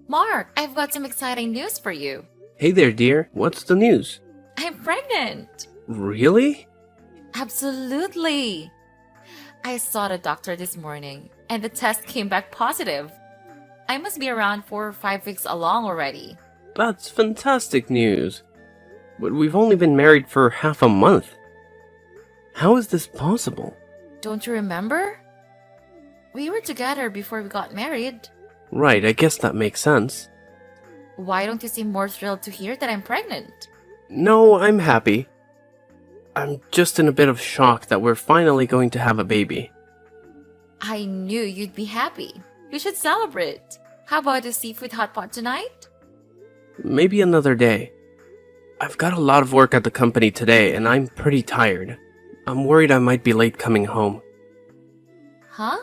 Mark, I've got some exciting news for you. Hey there, dear. What's the news? I'm pregnant! Really? Absolutely! I saw the doctor this morning, and the test came back positive. I must be around 4 or 5 weeks along already. That's fantastic news. But we've only been married for half a month. How is this possible? Don't you remember? We were together before we got married. Right, I guess that makes sense. Why don't you seem more thrilled to hear that I'm pregnant? No, I'm happy. I'm just in a bit of shock that we're finally going to have a baby. I knew you'd be happy. We should celebrate. How about a seafood hot pot tonight? Maybe another day. I've got a lot of work at the company today and I'm pretty tired. I'm worried I might be late coming home. Huh?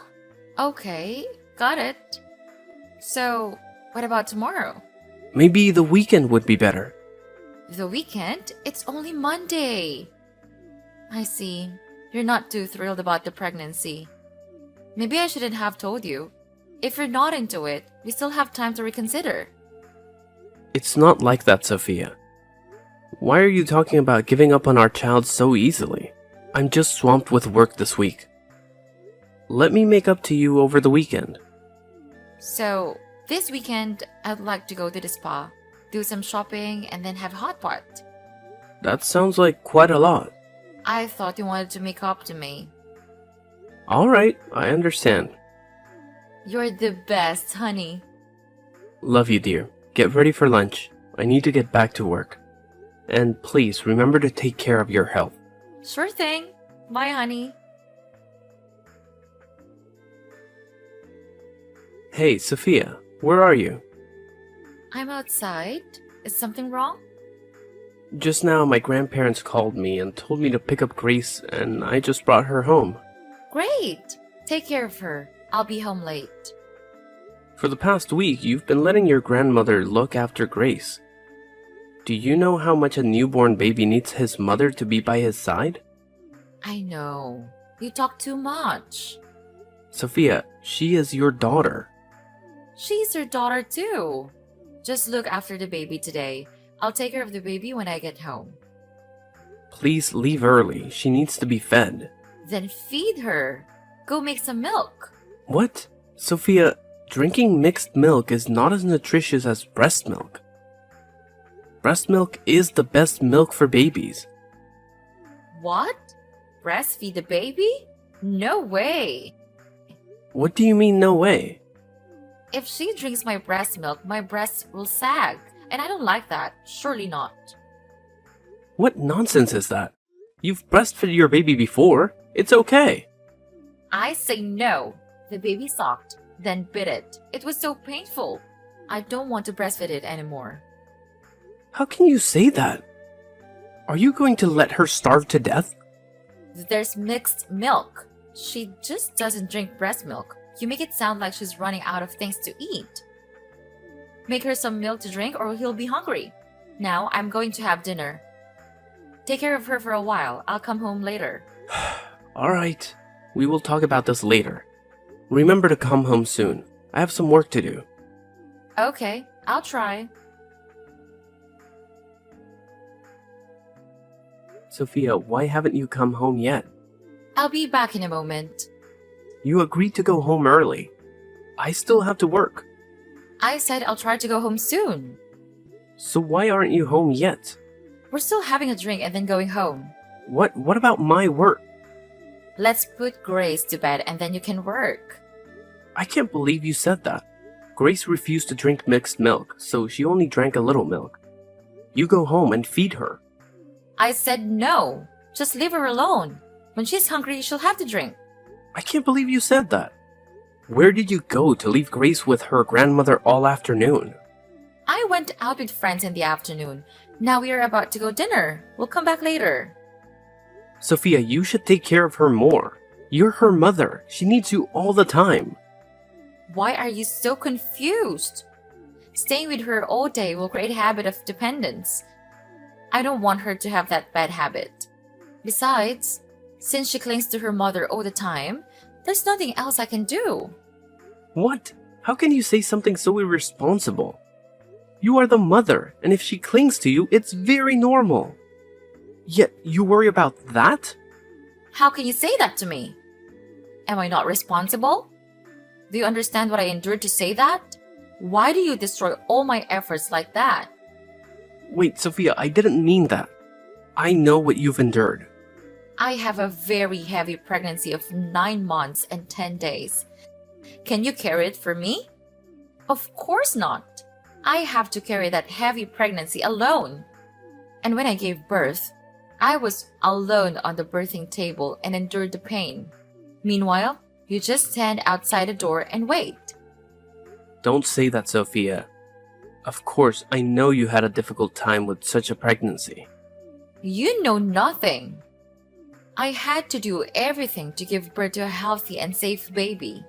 Okay, got it. So, what about tomorrow? Maybe the weekend would be better. The weekend? It's only Monday. I see. You're not too thrilled about the pregnancy. Maybe I shouldn't have told you. If you're not into it, we still have time to reconsider. It's not like that, Sophia. Why are you talking about giving up on our child so easily? I'm just swamped with work this week. Let me make up to you over the weekend. So, this weekend, I'd like to go to the spa, do some shopping, and then have a hot pot. That sounds like quite a lot. I thought you wanted to make up to me. Alright, I understand. You're the best, honey. Love you, dear. Get ready for lunch. I need to get back to work. And please remember to take care of your health. Sure thing. Bye, honey. Hey, Sophia, where are you? I'm outside. Is something wrong? Just now my grandparents called me and told me to pick up Grace and I just brought her home. Great. Take care of her. I'll be home late. For the past week, you've been letting your grandmother look after Grace. Do you know how much a newborn baby needs his mother to be by his side? I know. You talk too much. Sophia, she is your daughter. She's your daughter too. Just look after the baby today. I'll take care of the baby when I get home. Please leave early. She needs to be fed. Then feed her. Go make some milk. What? Sophia, drinking mixed milk is not as nutritious as breast milk. Breast milk is the best milk for babies. What? Breastfeed the baby? No way. What do you mean, no way? If she drinks my breast milk, my breasts will sag. And I don't like that. Surely not. What nonsense is that? You've breastfed your baby before. It's okay. I say no. The baby sucked, then bit it. It was so painful. I don't want to breastfeed it anymore. How can you say that? Are you going to let her starve to death? There's mixed milk. She just doesn't drink breast milk. You make it sound like she's running out of things to eat. Make her some milk to drink or he'll be hungry. Now I'm going to have dinner. Take care of her for a while. I'll come home later. Alright, we will talk about this later. Remember to come home soon. I have some work to do. Okay, I'll try. Sophia, why haven't you come home yet? I'll be back in a moment. You agreed to go home early. I still have to work. I said I'll try to go home soon. So why aren't you home yet? We're still having a drink and then going home. What about my work? Let's put Grace to bed and then you can work. I can't believe you said that. Grace refused to drink mixed milk, so she only drank a little milk. You go home and feed her. I said no. Just leave her alone. When she's hungry, she'll have to drink. I can't believe you said that. Where did you go to leave Grace with her grandmother all afternoon? I went out with friends in the afternoon. Now we are about to go dinner. We'll come back later. Sophia, you should take care of her more. You're her mother. She needs you all the time. Why are you so confused? Staying with her all day will create a habit of dependence. I don't want her to have that bad habit. Besides, since she clings to her mother all the time, there's nothing else I can do. What? How can you say something so irresponsible? You are the mother, and if she clings to you, it's very normal. Yet you worry about that? How can you say that to me? Am I not responsible? Do you understand what I endured to say that? Why do you destroy all my efforts like that? Wait, Sophia, I didn't mean that. I know what you've endured. I have a very heavy pregnancy of 9 months and 10 days. Can you carry it for me? Of course not. I have to carry that heavy pregnancy alone. And when I gave birth, I was alone on the birthing table and endured the pain. Meanwhile, you just stand outside the door and wait. Don't say that, Sophia. Of course, I know you had a difficult time with such a pregnancy. You know nothing. I had to do everything to give birth to a healthy and safe baby.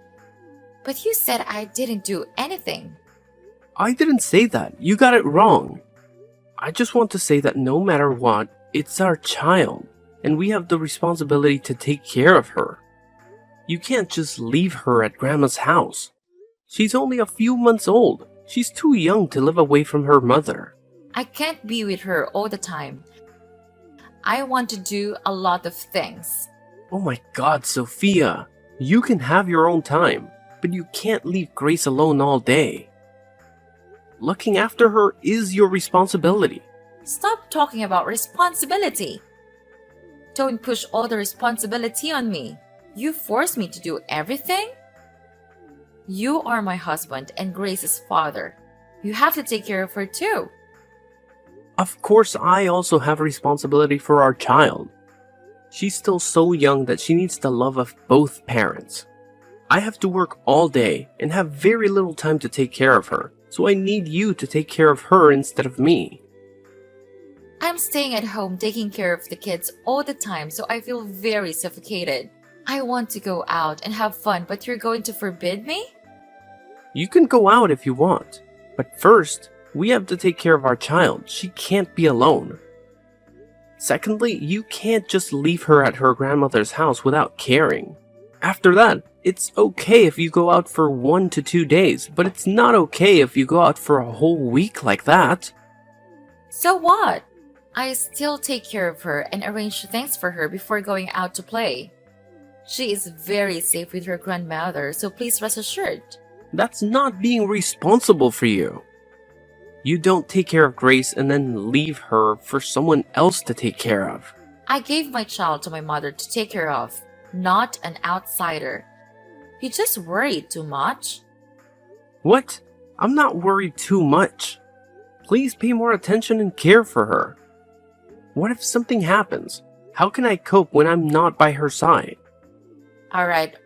But you said I didn't do anything. I didn't say that. You got it wrong. I just want to say that no matter what, it's our child, and we have the responsibility to take care of her. You can't just leave her at Grandma's house. She's only a few months old. She's too young to live away from her mother. I can't be with her all the time. I want to do a lot of things. Oh my God, Sophia. You can have your own time, but you can't leave Grace alone all day. Looking after her is your responsibility. Stop talking about responsibility. Don't push all the responsibility on me. You force me to do everything? You are my husband and Grace's father. You have to take care of her too. Of course, I also have a responsibility for our child. She's still so young that she needs the love of both parents. I have to work all day and have very little time to take care of her, so I need you to take care of her instead of me. I'm staying at home taking care of the kids all the time, so I feel very suffocated. I want to go out and have fun, but you're going to forbid me? You can go out if you want, but first, we have to take care of our child. She can't be alone. Secondly, you can't just leave her at her grandmother's house without caring. After that, it's okay if you go out for 1 to 2 days, but it's not okay if you go out for a whole week like that. So what? I still take care of her and arrange things for her before going out to play. She is very safe with her grandmother, so please rest assured. That's not being responsible for you. You don't take care of Grace and then leave her for someone else to take care of. I gave my child to my mother to take care of, not an outsider. You just worry too much. What? I'm not worried too much. Please pay more attention and care for her. What if something happens? How can I cope when I'm not by her side? Alright.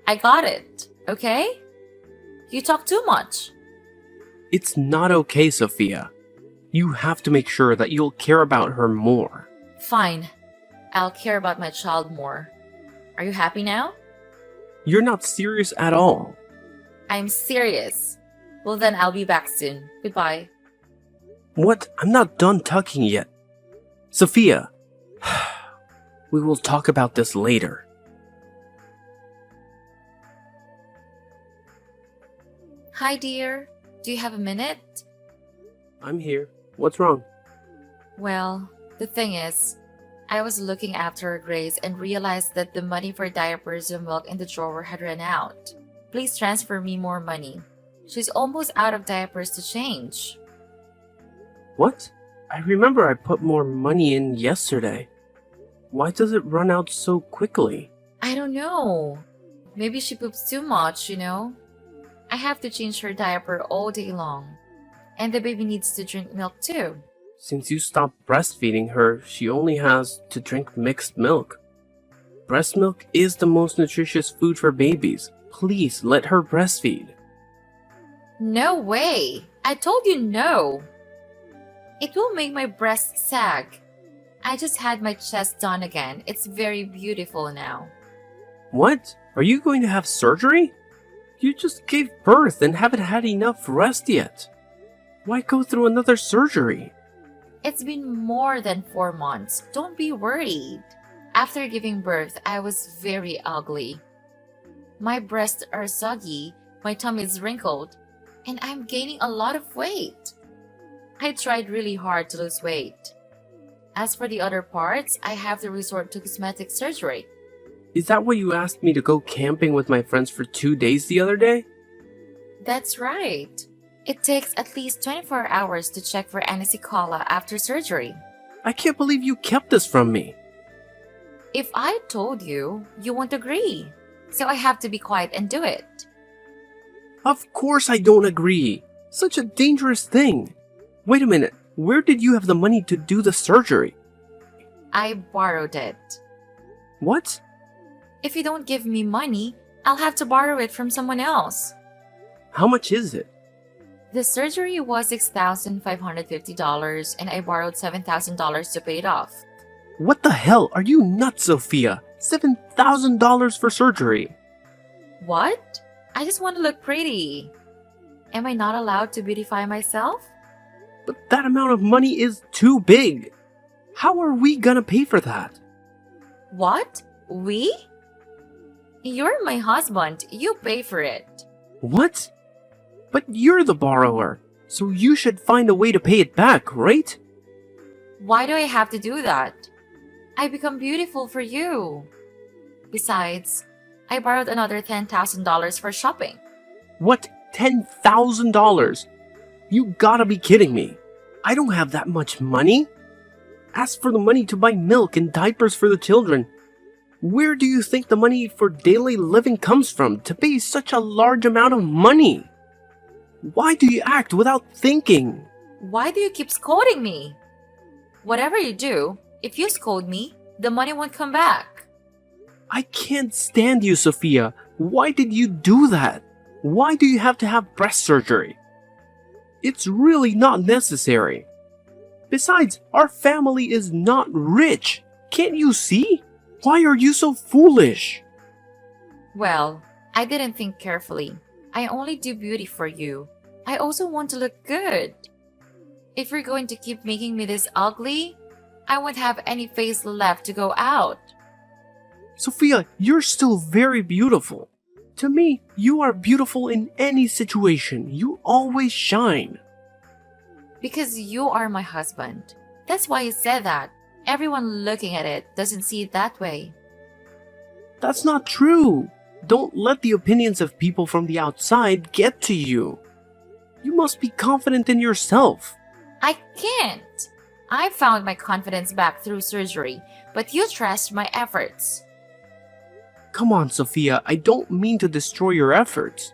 I got it, okay? You talk too much. It's not okay, Sophia. You have to make sure that you'll care about her more. Fine. I'll care about my child more. Are you happy now? You're not serious at all. I'm serious. Well then I'll be back soon. Goodbye. What? I'm not done talking yet. Sophia, we will talk about this later. Hi dear. Do you have a minute? I'm here. What's wrong? Well, the thing is, I was looking after Grace and realized that the money for diapers and milk in the drawer had run out. Please transfer me more money. She's almost out of diapers to change. What? I remember I put more money in yesterday. Why does it run out so quickly? I don't know. Maybe she poops too much, I have to change her diaper all day long. And the baby needs to drink milk too. Since you stopped breastfeeding her, she only has to drink mixed milk. Breast milk is the most nutritious food for babies. Please let her breastfeed. No way! I told you no! It will make my breast sag. I just had my chest done again. It's very beautiful now. What? Are you going to have surgery? You just gave birth and haven't had enough rest yet. Why go through another surgery? It's been more than 4 months. Don't be worried. After giving birth, I was very ugly. My breasts are soggy My tummy is wrinkled, and I'm gaining a lot of weight. I tried really hard to lose weight. As for the other parts, I have to resort to cosmetic surgery. Is that why you asked me to go camping with my friends for 2 days the other day? That's right. It takes at least 24 hours to check for anesthesia after surgery. I can't believe you kept this from me. If I told you, you won't agree. So I have to be quiet and do it. Of course I don't agree. Such a dangerous thing. Wait a minute, where did you have the money to do the surgery? I borrowed it. What? If you don't give me money, I'll have to borrow it from someone else. How much is it? The surgery was $6,550 and I borrowed $7,000 to pay it off. What the hell? Are you nuts, Sophia? $7,000 for surgery. What? I just want to look pretty. Am I not allowed to beautify myself? But that amount of money is too big. How are we gonna pay for that? What? We? You're my husband. You pay for it. What? But you're the borrower, so you should find a way to pay it back, right? Why do I have to do that? I become beautiful for you. Besides, I borrowed another $10,000 for shopping. What? $10,000? You gotta be kidding me. I don't have that much money. As for the money to buy milk and diapers for the children, where do you think the money for daily living comes from to pay such a large amount of money? Why do you act without thinking? Why do you keep scolding me? Whatever you do, if you scold me, the money won't come back. I can't stand you, Sophia. Why did you do that? Why do you have to have breast surgery? It's really not necessary. Besides, our family is not rich. Can't you see? Why are you so foolish? Well, I didn't think carefully. I only do beauty for you. I also want to look good. If you're going to keep making me this ugly, I won't have any face left to go out. Sophia, you're still very beautiful. To me, you are beautiful in any situation. You always shine. Because you are my husband. That's why I said that. Everyone looking at it doesn't see it that way. That's not true. Don't let the opinions of people from the outside get to you. You must be confident in yourself. I can't. I found my confidence back through surgery, but you trashed my efforts. Come on, Sophia, I don't mean to destroy your efforts.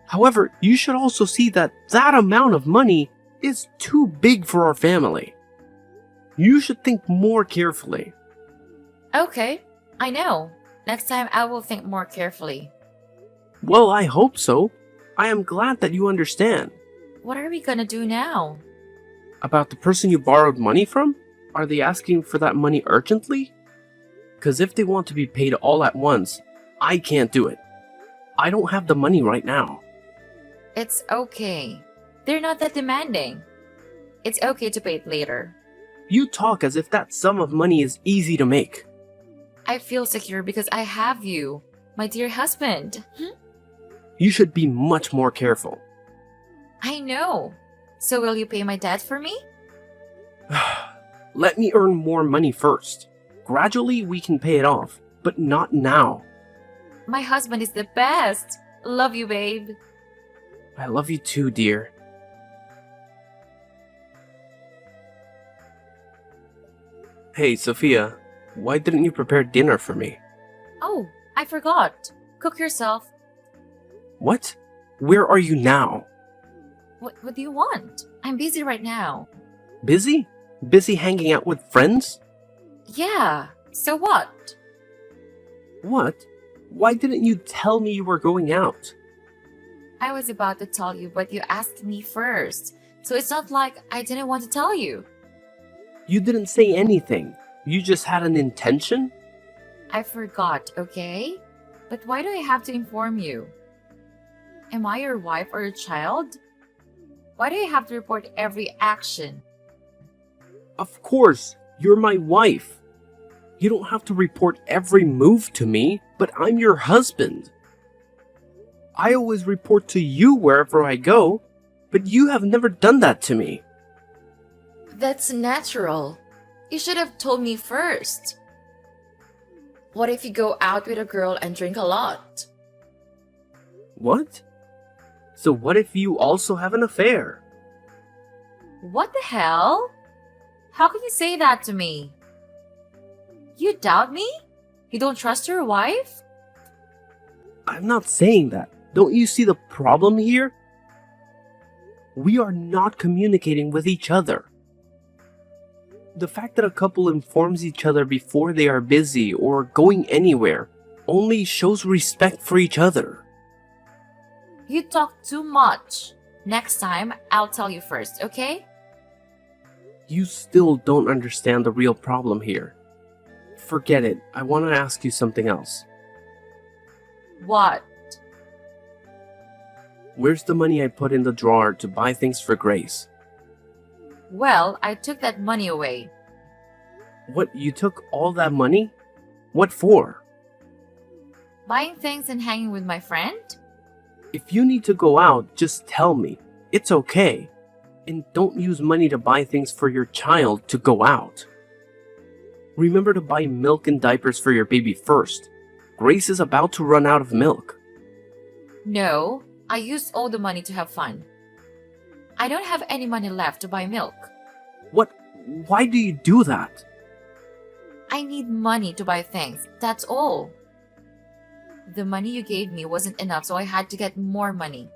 However, you should also see that that amount of money is too big for our family. You should think more carefully. Okay, I know. Next time I will think more carefully. Well, I hope so. I am glad that you understand. What are we gonna do now? About the person you borrowed money from? Are they asking for that money urgently? Because if they want to be paid all at once, I can't do it. I don't have the money right now. It's okay. They're not that demanding. It's okay to pay it later. You talk as if that sum of money is easy to make. I feel secure because I have you, my dear husband. You should be much more careful. I know. So will you pay my debt for me? Let me earn more money first. Gradually we can pay it off, but not now. My husband is the best. Love you, babe. I love you too, dear. Hey, Sophia, why didn't you prepare dinner for me? Oh, I forgot. Cook yourself. What? Where are you now? What do you want? I'm busy right now. Busy? Busy hanging out with friends? Yeah, so what? What? Why didn't you tell me you were going out? I was about to tell you, but you asked me first. So it's not like I didn't want to tell you. You didn't say anything. You just had an intention? I forgot, okay? But why do I have to inform you? Am I your wife or your child? Why do you have to report every action? Of course, you're my wife. You don't have to report every move to me, but I'm your husband. I always report to you wherever I go, but you have never done that to me. That's natural. You should have told me first. What if you go out with a girl and drink a lot? What? So what if you also have an affair? What the hell? How can you say that to me? You doubt me? You don't trust your wife? I'm not saying that. Don't you see the problem here? We are not communicating with each other. The fact that a couple informs each other before they are busy or going anywhere only shows respect for each other. You talk too much. Next time, I'll tell you first, okay? You still don't understand the real problem here. Forget it. I want to ask you something else. What? Where's the money I put in the drawer to buy things for Grace? Well, I took that money away. What, you took all that money? What for? Buying things and hanging with my friend? If you need to go out, just tell me. It's okay. And don't use money to buy things for your child to go out. Remember to buy milk and diapers for your baby first. Grace is about to run out of milk. No, I used all the money to have fun. I don't have any money left to buy milk. What? Why do you do that? I need money to buy things, that's all. The money you gave me wasn't enough, so I had to get more money.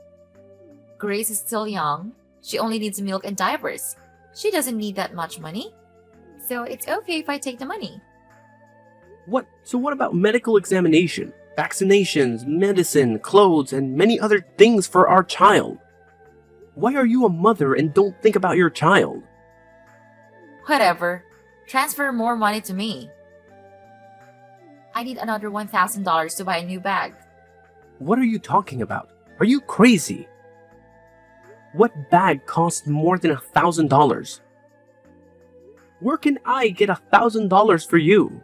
Grace is still young. She only needs milk and diapers. She doesn't need that much money. So it's okay if I take the money. What? So what about medical examination, vaccinations, medicine, clothes, and many other things for our child? Why are you a mother and don't think about your child? Whatever. Transfer more money to me. I need another $1,000 to buy a new bag. What are you talking about? Are you crazy? What bag costs more than $1,000? Where can I get $1,000 for you?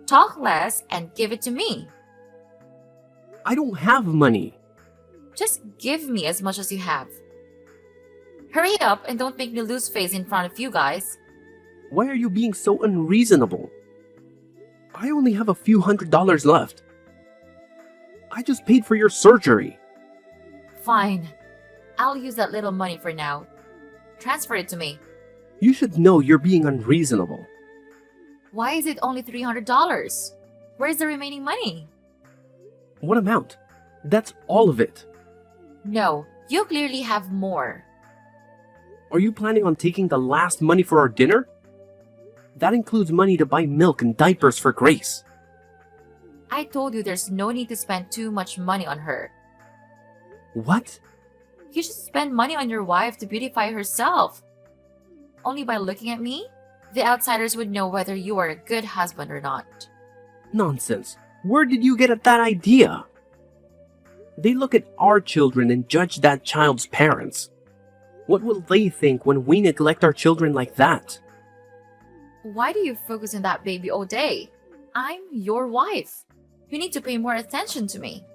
Talk less and give it to me. I don't have money. Just give me as much as you have. Hurry up and don't make me lose face in front of you guys. Why are you being so unreasonable? I only have a few $100s left. I just paid for your surgery. Fine. I'll use that little money for now. Transfer it to me. You should know you're being unreasonable. Why is it only $300? Where's the remaining money? What amount? That's all of it. No, you clearly have more. Are you planning on taking the last money for our dinner? That includes money to buy milk and diapers for Grace. I told you there's no need to spend too much money on her. What? You should spend money on your wife to beautify herself. Only by looking at me, the outsiders would know whether you are a good husband or not. Nonsense. Where did you get that idea? They look at our children and judge that child's parents. What will they think when we neglect our children like that? Why do you focus on that baby all day? I'm your wife. You need to pay more attention to me.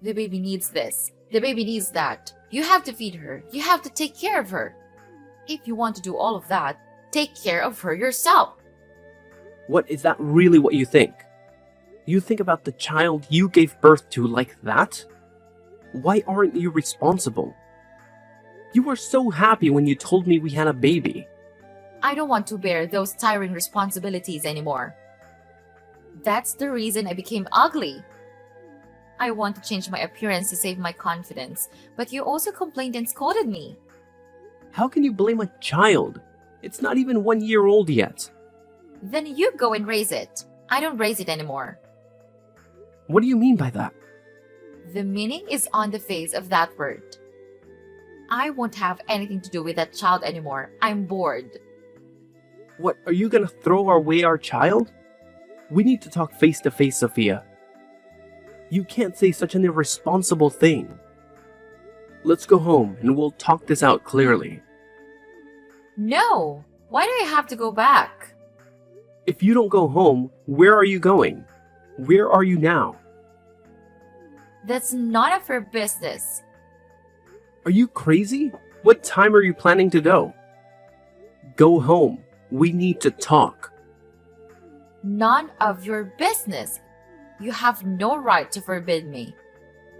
The baby needs this. The baby needs that. You have to feed her. You have to take care of her. If you want to do all of that, take care of her yourself. What, is that really what you think? You think about the child you gave birth to like that? Why aren't you responsible? You were so happy when you told me we had a baby. I don't want to bear those tiring responsibilities anymore. That's the reason I became ugly. I want to change my appearance to save my confidence, but you also complained and scolded me. How can you blame a child? It's not even 1 year old yet. Then you go and raise it. I don't raise it anymore. What do you mean by that? The meaning is on the face of that word. I won't have anything to do with that child anymore. I'm bored. What, are you gonna throw away our child? We need to talk face to face, Sophia. You can't say such an irresponsible thing. Let's go home and we'll talk this out clearly. No! Why do I have to go back? If you don't go home, where are you going? Where are you now? That's none of your business. Are you crazy? What time are you planning to go? Go home. We need to talk. None of your business. You have no right to forbid me.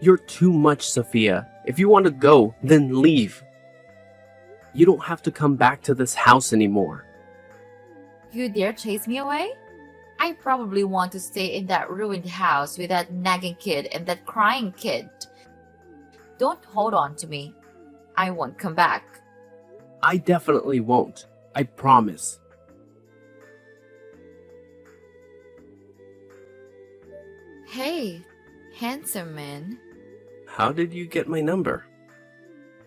You're too much, Sophia. If you want to go, then leave. You don't have to come back to this house anymore. You dare chase me away? I probably want to stay in that ruined house with that nagging kid and that crying kid. Don't hold on to me. I won't come back. I definitely won't. I promise. Hey, handsome man. How did you get my number?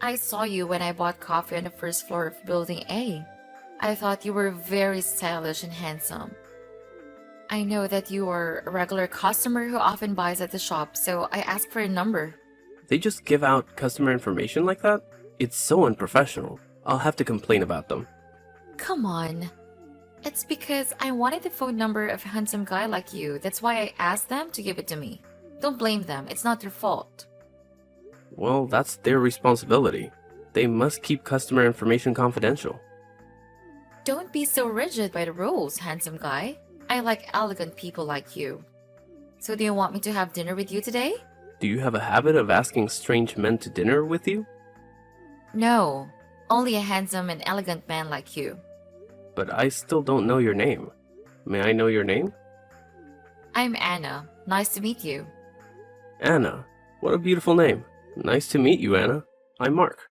I saw you when I bought coffee on the first floor of Building A. I thought you were very stylish and handsome. I know that you are a regular customer who often buys at the shop, so I asked for your number. They just give out customer information like that? It's so unprofessional. I'll have to complain about them. Come on. It's because I wanted the phone number of a handsome guy like you. That's why I asked them to give it to me. Don't blame them. It's not their fault. Well, that's their responsibility. They must keep customer information confidential. Don't be so rigid by the rules, handsome guy. I like elegant people like you. So do you want me to have dinner with you today? Do you have a habit of asking strange men to dinner with you? No, only a handsome and elegant man like you. But I still don't know your name. May I know your name? I'm Anna. Nice to meet you. Anna. What a beautiful name. Nice to meet you, Anna. I'm Mark.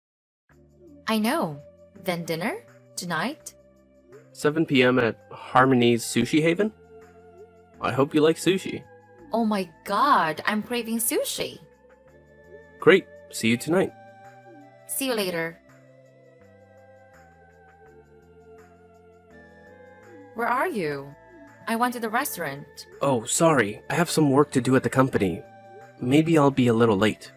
I know. Then dinner? Tonight? 7 p.m. at Harmony's Sushi Haven? I hope you like sushi. Oh my god, I'm craving sushi. Great. See you tonight. See you later. Where are you? I went to the restaurant. Oh, sorry. I have some work to do at the company. Maybe I'll be a little late.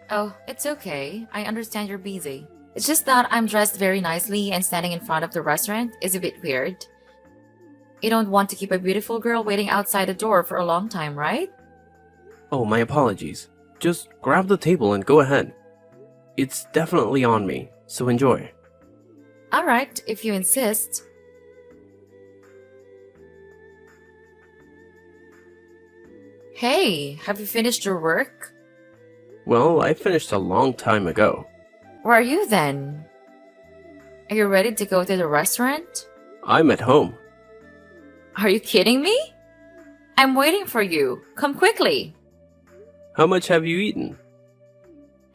Oh, it's okay. I understand you're busy. It's just that I'm dressed very nicely and standing in front of the restaurant is a bit weird. You don't want to keep a beautiful girl waiting outside the door for a long time, right? Oh, my apologies. Just grab the table and go ahead. It's definitely on me, so enjoy. Alright, if you insist. Hey, have you finished your work? Well, I finished a long time ago. Where are you then? Are you ready to go to the restaurant? I'm at home. Are you kidding me? I'm waiting for you. Come quickly. How much have you eaten?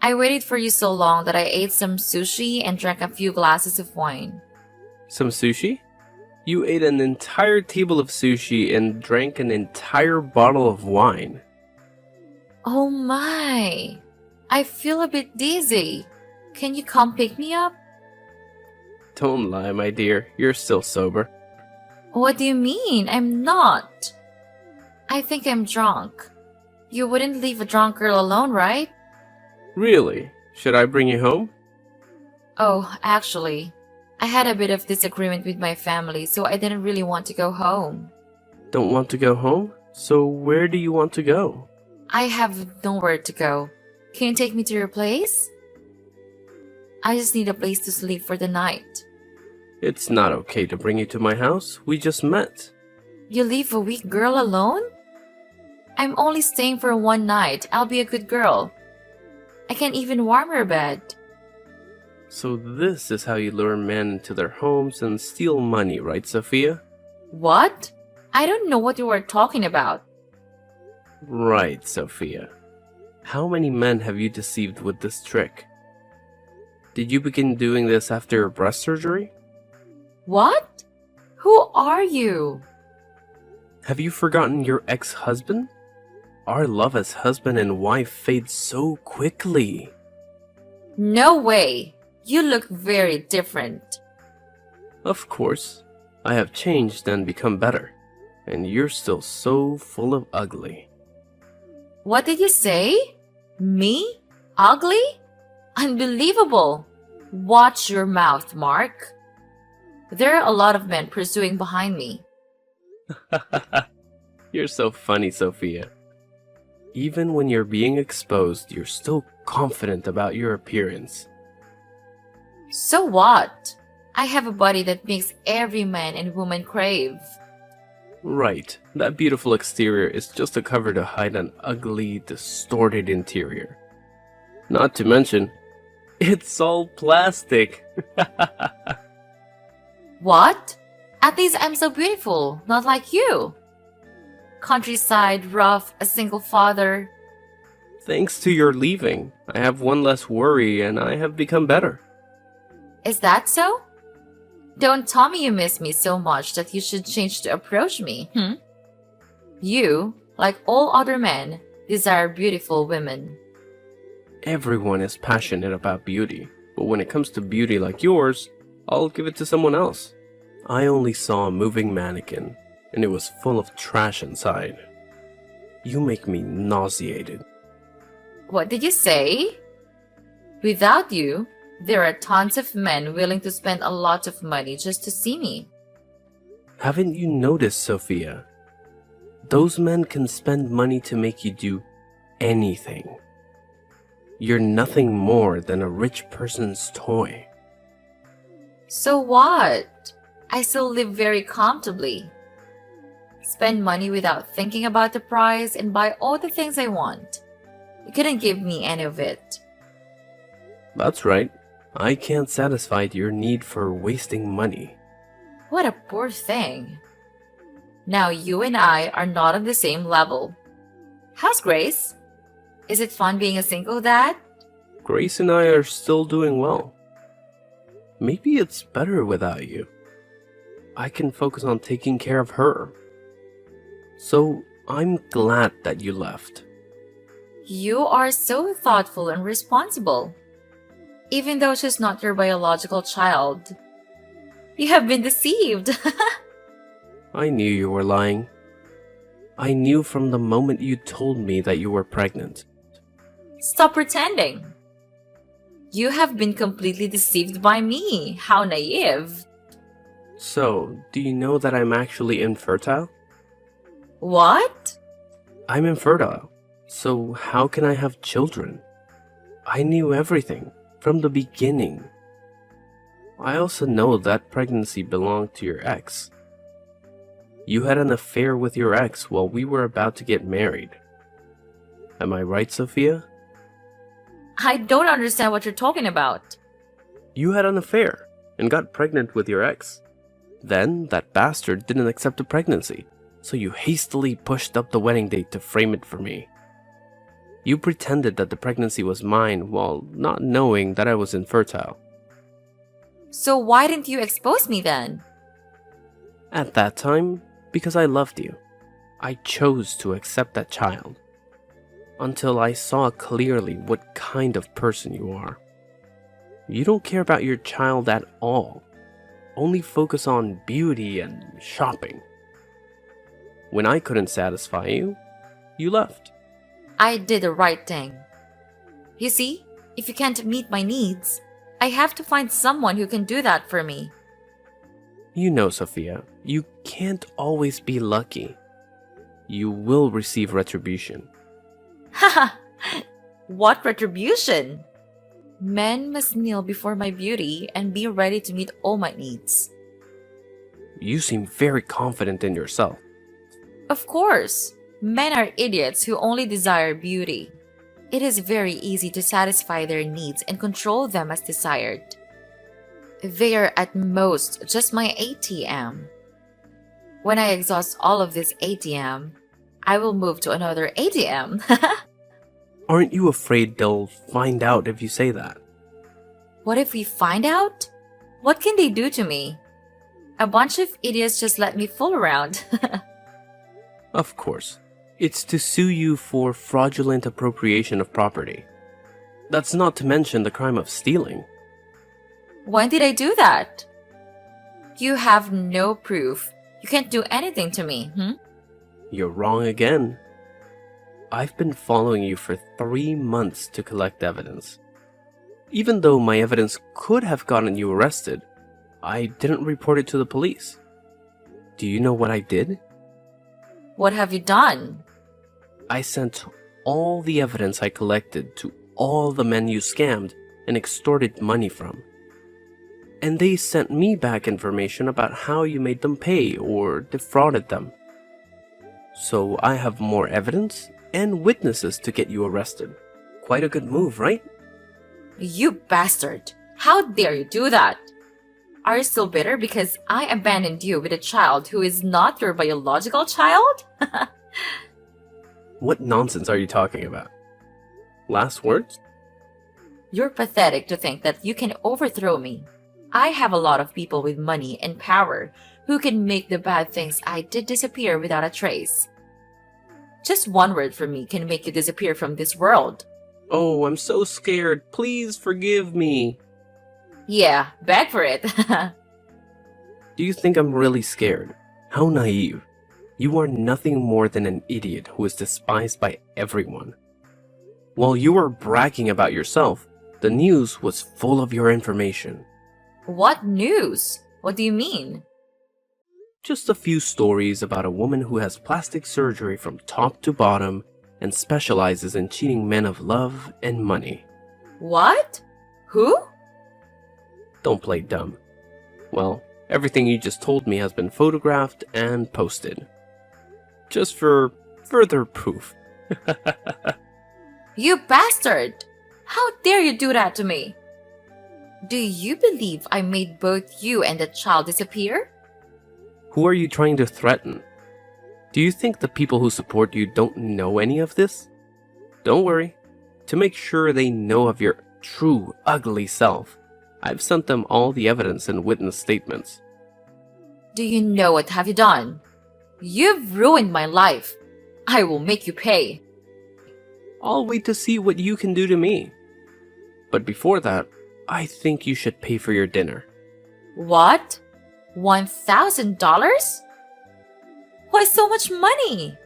I waited for you so long that I ate some sushi and drank a few glasses of wine. Some sushi? You ate an entire table of sushi and drank an entire bottle of wine. Oh my! I feel a bit dizzy. Can you come pick me up? Don't lie, my dear. You're still sober. What do you mean? I'm not. I think I'm drunk. You wouldn't leave a drunk girl alone, right? Really? Should I bring you home? Oh, actually, I had a bit of disagreement with my family, so I didn't really want to go home. Don't want to go home? So where do you want to go? I have nowhere to go. Can you take me to your place? I just need a place to sleep for the night. It's not okay to bring you to my house. We just met. You leave a weak girl alone? I'm only staying for one night. I'll be a good girl. I can even warm your bed. So this is how you lure men into their homes and steal money, right, Sophia? What? I don't know what you were talking about. Right, Sophia. How many men have you deceived with this trick? Did you begin doing this after your breast surgery? What? Who are you? Have you forgotten your ex-husband? Our love as husband and wife fades so quickly. No way. You look very different. Of course. I have changed and become better. And you're still so full of ugly. What did you say? Me? Ugly? Unbelievable. Watch your mouth, Mark. There are a lot of men pursuing behind me. You're so funny, Sophia. Even when you're being exposed, you're still confident about your appearance. So what? I have a body that makes every man and woman crave. Right, that beautiful exterior is just a cover to hide an ugly, distorted interior. Not to mention, it's all plastic. What? At least I'm so beautiful, not like you. Countryside, rough, a single father. Thanks to your leaving, I have one less worry and I have become better. Is that so? Don't tell me you miss me so much that you should change to approach me, You, like all other men, desire beautiful women. Everyone is passionate about beauty, but when it comes to beauty like yours, I'll give it to someone else. I only saw a moving mannequin, and it was full of trash inside. You make me nauseated. What did you say? Without you, there are tons of men willing to spend a lot of money just to see me. Haven't you noticed, Sophia? Those men can spend money to make you do anything. You're nothing more than a rich person's toy. So what? I still live very comfortably. Spend money without thinking about the price and buy all the things I want. You couldn't give me any of it. That's right. I can't satisfy your need for wasting money. What a poor thing. Now you and I are not on the same level. How's Grace? Is it fun being a single dad? Grace and I are still doing well. Maybe it's better without you. I can focus on taking care of her. So I'm glad that you left. You are so thoughtful and responsible. Even though she's not your biological child. You have been deceived. I knew you were lying. I knew from the moment you told me that you were pregnant. Stop pretending. You have been completely deceived by me. How naive. So, do you know that I'm actually infertile? What? I'm infertile. So how can I have children? I knew everything from the beginning. I also know that pregnancy belonged to your ex. You had an affair with your ex while we were about to get married. Am I right, Sophia? I don't understand what you're talking about. You had an affair and got pregnant with your ex. Then that bastard didn't accept the pregnancy, so you hastily pushed up the wedding date to frame it for me. You pretended that the pregnancy was mine while not knowing that I was infertile. So why didn't you expose me then? At that time, because I loved you, I chose to accept that child. Until I saw clearly what kind of person you are. You don't care about your child at all. Only focus on beauty and shopping. When I couldn't satisfy you, you left. I did the right thing. You see, if you can't meet my needs, I have to find someone who can do that for me. You know, Sophia, you can't always be lucky. You will receive retribution. Haha! What retribution? Men must kneel before my beauty and be ready to meet all my needs. You seem very confident in yourself. Of course, men are idiots who only desire beauty. It is very easy to satisfy their needs and control them as desired. They are at most just my ATM. When I exhaust all of this ATM, I will move to another ATM. Aren't you afraid they'll find out if you say that? What if we find out? What can they do to me? A bunch of idiots just let me fool around. Of course. It's to sue you for fraudulent appropriation of property. That's not to mention the crime of stealing. When did I do that? You have no proof. You can't do anything to me, You're wrong again. I've been following you for 3 months to collect evidence. Even though my evidence could have gotten you arrested, I didn't report it to the police. Do you know what I did? What have you done? I sent all the evidence I collected to all the men you scammed and extorted money from. And they sent me back information about how you made them pay or defrauded them. So I have more evidence and witnesses to get you arrested. Quite a good move, right? You bastard! How dare you do that? Are you still bitter because I abandoned you with a child who is not your biological child? What nonsense are you talking about? Last words? You're pathetic to think that you can overthrow me. I have a lot of people with money and power who can make the bad things I did disappear without a trace. Just one word from me can make you disappear from this world. Oh, I'm so scared. Please forgive me. Yeah, beg for it. Do you think I'm really scared? How naive. You are nothing more than an idiot who is despised by everyone. While you were bragging about yourself, the news was full of your information. What news? What do you mean? Just a few stories about a woman who has plastic surgery from top to bottom and specializes in cheating men of love and money. What? Who? Don't play dumb. Well, everything you just told me has been photographed and posted. Just for further proof. You bastard! How dare you do that to me? Do you believe I made both you and the child disappear? Who are you trying to threaten? Do you think the people who support you don't know any of this? Don't worry. To make sure they know of your true ugly self, I've sent them all the evidence and witness statements. Do you know what have you done? You've ruined my life. I will make you pay. I'll wait to see what you can do to me. But before that, I think you should pay for your dinner. What? $1,000? Why so much money?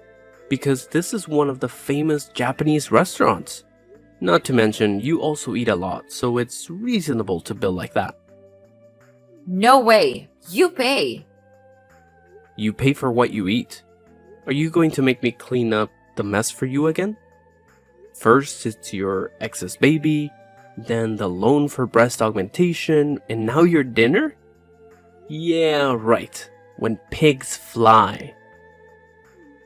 Because this is one of the famous Japanese restaurants. Not to mention, you also eat a lot, so it's reasonable to bill like that. No way. You pay. You pay for what you eat. Are you going to make me clean up the mess for you again? First, it's your ex's baby, then the loan for breast augmentation, and now your dinner? Yeah, right. When pigs fly.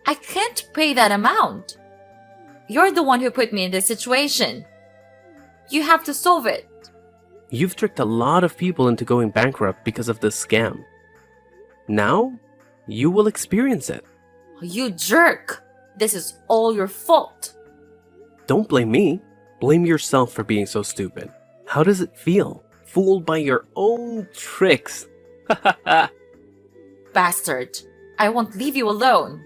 I can't pay that amount. You're the one who put me in this situation. You have to solve it. You've tricked a lot of people into going bankrupt because of this scam. Now, you will experience it. You jerk! This is all your fault. Don't blame me. Blame yourself for being so stupid. How does it feel? Fooled by your own tricks. Bastard. I won't leave you alone.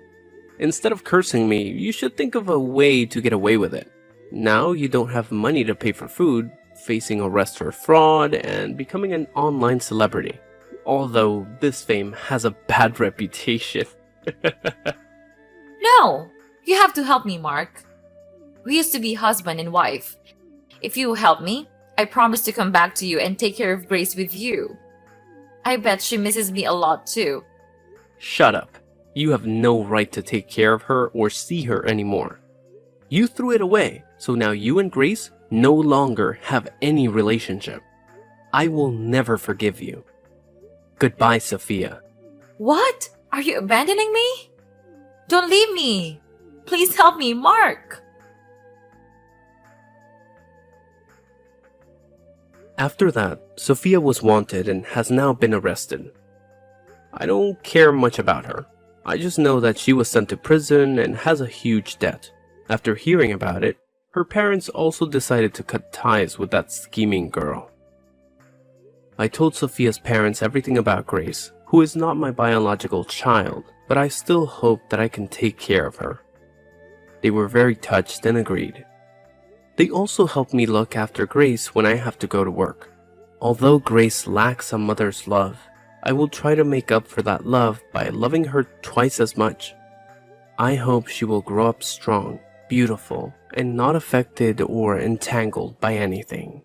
Instead of cursing me, you should think of a way to get away with it. Now you don't have money to pay for food, facing arrest for fraud, and becoming an online celebrity. Although this fame has a bad reputation. No! You have to help me, Mark. We used to be husband and wife. If you help me, I promise to come back to you and take care of Grace with you. I bet she misses me a lot too. Shut up. You have no right to take care of her or see her anymore. You threw it away, so now you and Grace no longer have any relationship. I will never forgive you. Goodbye, Sophia. What? Are you abandoning me? Don't leave me. Please help me, Mark. After that, Sophia was wanted and has now been arrested. I don't care much about her. I just know that she was sent to prison and has a huge debt. After hearing about it, her parents also decided to cut ties with that scheming girl. I told Sophia's parents everything about Grace, who is not my biological child, but I still hope that I can take care of her. They were very touched and agreed. They also helped me look after Grace when I have to go to work. Although Grace lacks a mother's love, I will try to make up for that love by loving her twice as much. I hope she will grow up strong, beautiful, and not affected or entangled by anything.